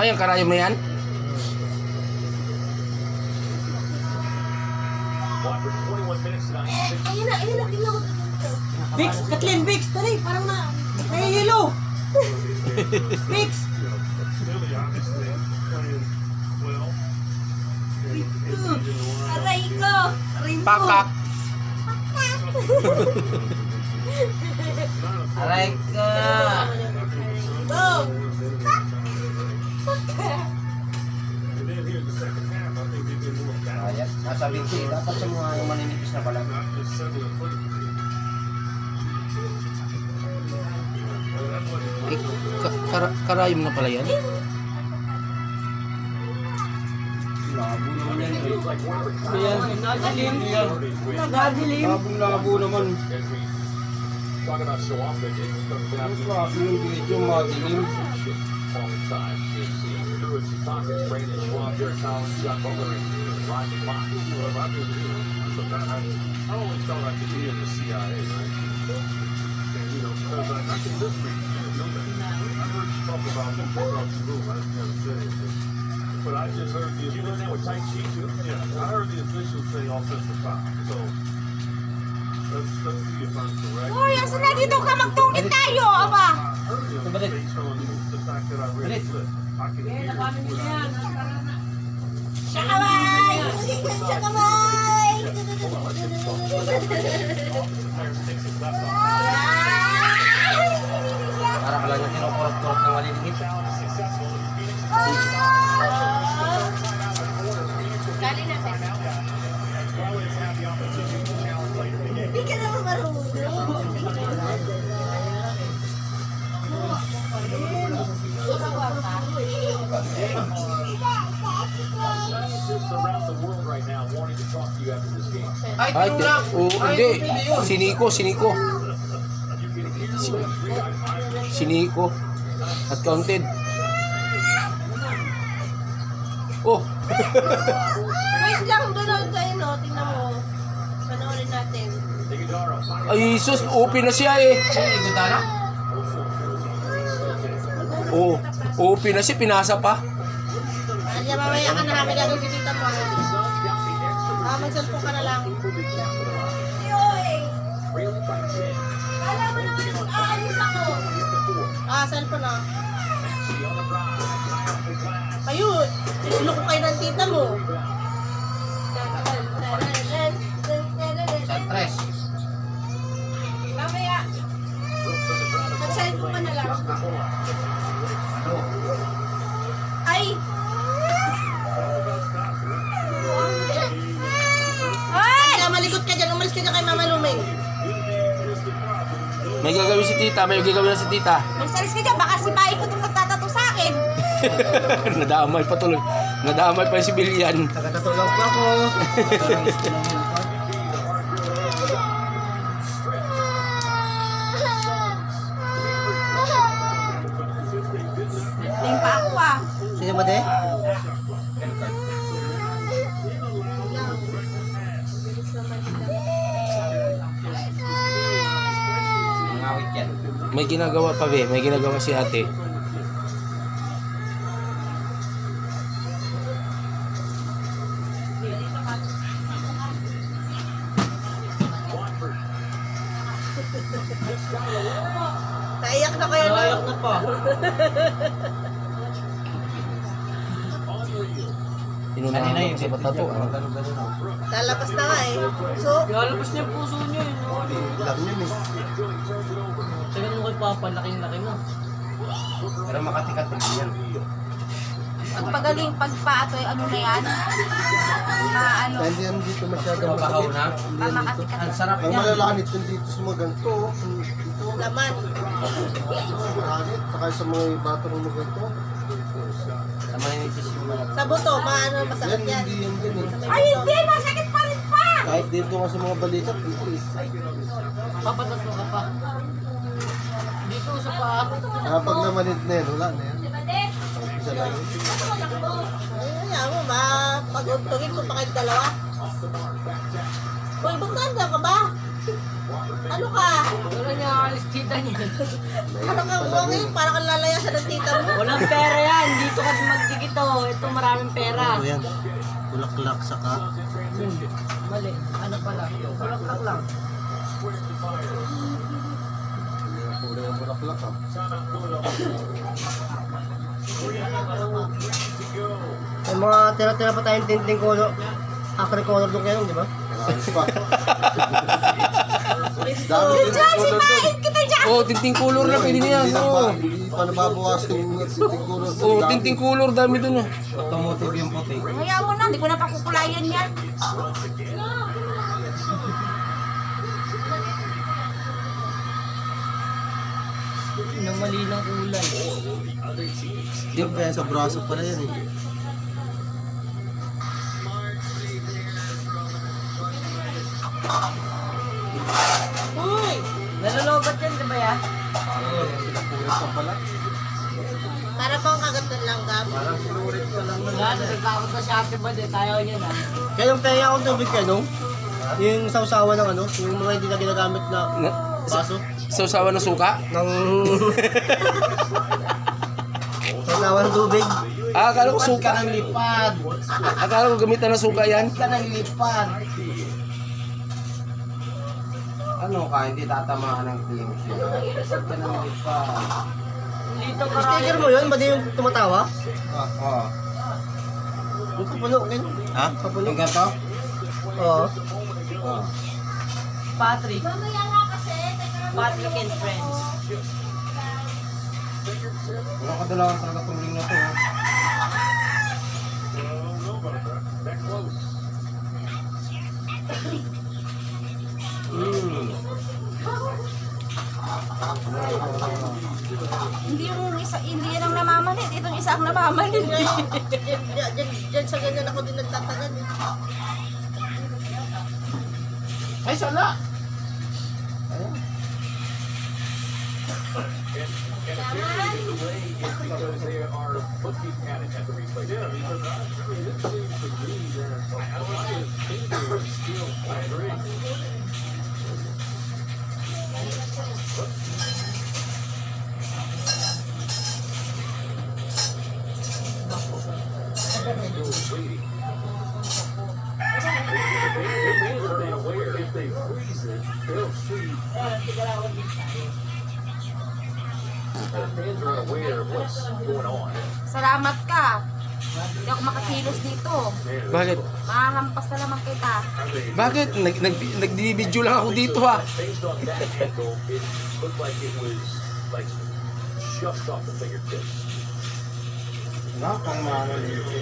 Ay, ang karayom na yan? Ayun na, tingnan mo. Vix, Kathleen, Vix, dali, parang nahihilo. Vix. Aray ko! Pakak. Aray ka. Go! Ayan, nasa Vix, dapat sa mga maninipis na balat. Eh, karayom na pala yan? Labo naman yan. Ayan, nadilim. Nadilim. Labo naman. Grabe yung video, madilim. But I just heard the you learned that with Tai Chi too? Yeah, I heard the officials say offensive foul. So let's see if I'm correct. Uy, asa na dito ka magtungkit tayo, aba? I heard the based on the fact that I read the clip. I can hear what I Siya kamay! Siya kamay! Para ka lang yung kinukurot-kurot ng maliliit. Galing na sa hindi ka naman marunong. around the world right now wanting to talk to you after this game. Ay, hindi. Siniko. Siniko. At counted. Oh. Wait lang, doon tayo, no? Tingnan mo. Panoorin natin. Ay, sus. Open na siya eh. Oo. Open na siya. Pinasa pa. Kaya mamaya ka na namin gagawin tita mo. Mag-cellphone ka na lang. Alam mo naman yung aalis ako. Cellphone na. Kayo, isulok ko kayo ng tita mo. Santres. Mamaya. Mag-cellphone ka na lang. Ay! Ay! Malikot ka dyan. Umalis ka dyan kay Mama Lumeng. May gagawin si tita. May gagawin na si tita. Magsalis ka dyan. Baka si Pai ko itong magtatato sa akin. Nadamay pa tuloy. Nadamay pa yung sibilyan. Tagatulog po ako. Tingin pa ako ah. Sino ba de? Ngawit yan. May ginagawa pa be. May ginagawa si ate. Naiyak na kayo no? Naiyak na pa. Inunahan mo sa batato. Lalabas na nga eh. So, Lalabas niya yung puso niya. Lang yun eh. Tingnan mo kay Papa, laking-laki na. Pero makatikat pa yan. pagpagaling pagpa ito ano na yan? Ano? Dahil yan dito masyadong Mabahaw na. Pamakatikat. Ang sarap Ang niya. malalanit yun dito sa mga ganito. Dito, Laman. malalanit. Saka sa mga batong mga ganito. Tama yung itis yung mga. Sa buto, maano Yan, masakit yan. hindi yan din eh. Ay hindi! Masakit pa rin pa! Kahit dito nga sa mga balikat, dito eh. Papatatlo ka pa. Dito sa paa. Pag namanid na yan, wala na yan. Isa lang yun. Ayun mo, pag-untugin ko pa kayo dalawa. Uy, ba't nanda ka ba? Ano ka? Wala niya alis tita niya. Ano ka buwang yun? Parang kang lalayasan ng tita mo. Walang pera yan. Dito ka magdikit oh. Ito maraming pera. Ano yan? Bulaklak saka. Mali. Ano pala? Bulaklak lang. Kulay ang bulaklak ah. May mga tira-tira pa tayong tinting color. Acre color doon kayo, di ba? Ayos pa. Dami din. Diyan, si Mait! Kita dyan! Oh, tinting color na pwede niyan. Oh. Hindi pa nababawas yung tinting kulor. Oh, tinting color dami dun oh. Automotive yung puti. Hayaan mo na, hindi ko na pakukulayan yan. Nang mali ng kulay. Yung kaya sa braso pala yan eh. Uy! Nalolobat yan, di ba yan? Pinapulit pa pala. Para bang kagatan lang, Gab? Parang sinurit pa lang. Wala, natatakot na siya ate ba din. Tayo niya na. Kaya yung tenga akong tubig ka, no? Yung sausawa ng ano, yung mga hindi na ginagamit na baso. Sausawa ng suka? Ng... sausawa ng tubig. Ah, akala ko suka. Ka ng lipad. Akala ko gamitan ng suka yan. Ka ng lipad. Ano ka, hindi tatamaan ng claims yun. Isip ka ng lipa. Dito Sticker mo yun? Ba di yung tumatawa? Oo. Yung kapuno, ganyan. Ha? Yung ganito? Oo. Oo. Patrick. Mamaya nga kasi. Patrick and friends. Wala ka dalawan talaga tuling na to. Ha? Hindi yung isa, hindi yan ang namamanid. Itong isa ang namamanid. Diyan sa ganyan ako din nagtatagan. Ay, sala! Salamat ka. Hindi ako makakilos dito. Bakit? Mahampas na naman kita. Bakit? Nagdi-video lang ako dito ha. Based on that angle, it looked like it was like just off the fingertips. Wala kang maano dito.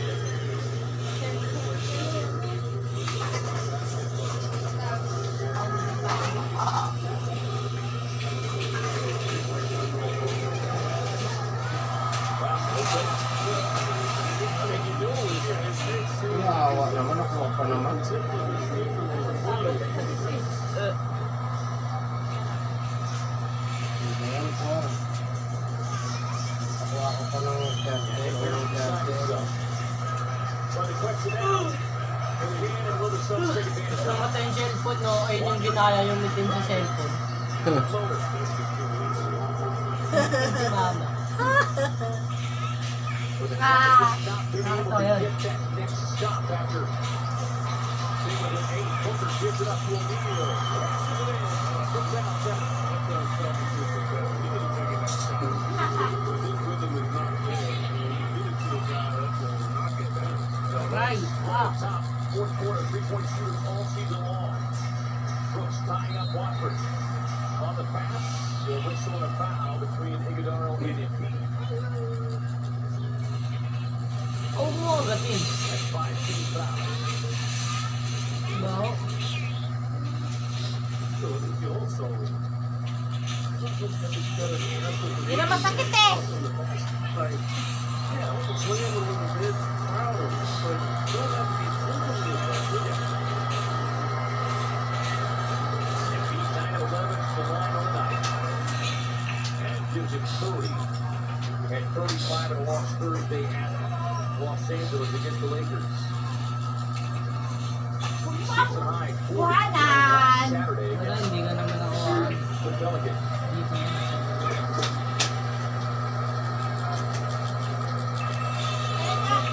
Awa naman, nakuha pa naman. Ayan, sir. Nakuha ko pa ng kerte. Namatay yung cellphone, no? Ayun yung ginaya yung mitin sa cellphone. Si mama. Ito, yun. Right. Ah. Fourth quarter three-point shooters all season long. Brooks tying up Watford. On the pass, the whistle and a foul between Iguodaro and Embiid. Oo mo, gatin. That's 5-team foul. No? You also Hindi na masakit eh. yeah, also playing a little bit prouder, but don't have to be brutally aggressive. Embiid 9 of 11 to the line on the night. And gives him 30. And 35 in a loss Thursday at Los Angeles against the Lakers. Season high 40 Buhanan! Saturday Wala, against hindi the Pelicans.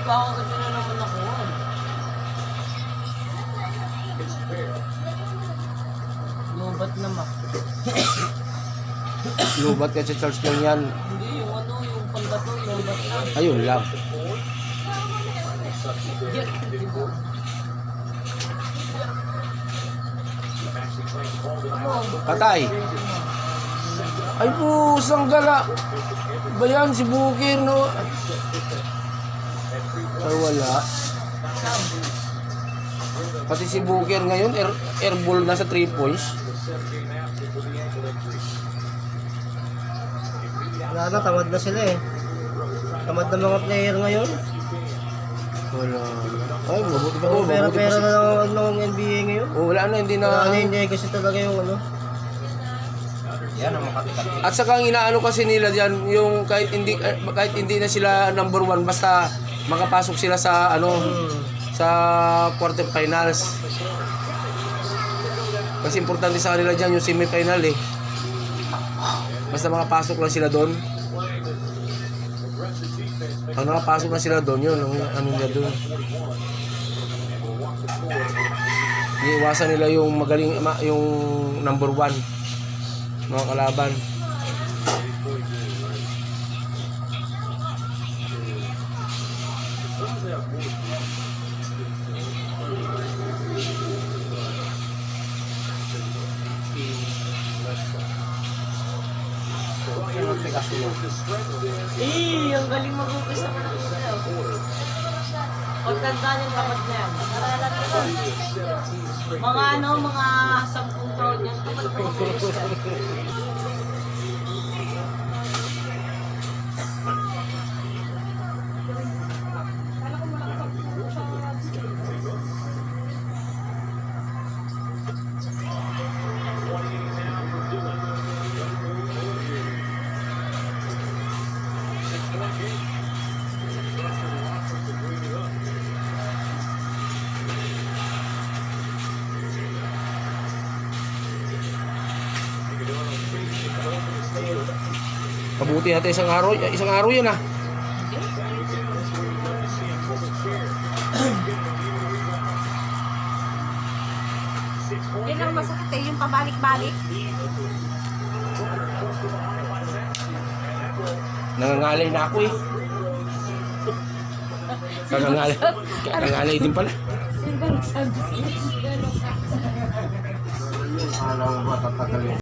Baka kasi na naman ako. It's fair. Lubat naman. Lubat ka sa Charles lang yan. Hindi, yung ano, yung panggato, lubat na. Ayun lang. Patay. Ay pusang gala. Ba yan si Bukir no? Ay wala. Pati si Bukir ngayon airball na sa 3 points. Wala na, tamad na sila eh. Tamad na mga player ngayon. Wala. Ay mabuti pa. Oh, Mabuti pa pera-pera si- na lang ng NBA ngayon. Oh, wala na hindi Wala na. na hindi kasi talaga yung ano. Yan ang makatikat. At saka ang inaano kasi nila diyan yung kahit hindi na sila number 1 basta makapasok sila sa ano sa quarterfinals. Kasi importante sa kanila diyan yung semifinal eh. Basta makapasok lang sila doon. Pag nakapasok na sila doon, yun ang ano nila doon. Iiwasan nila yung magaling yung number 1 mga kalaban. Ang galing mag-upis naman ako sa'yo. Pagtandaan yung kapag na yan. Mga ano, mga 10 taon yan. Kapag mag-upis ka. Pabuti natin isang araw yan ah. Yan ang masakit eh, yung pabalik-balik. Nangangalay na ako eh. Nangangalay din pala. Alam mo ba, tatagalin.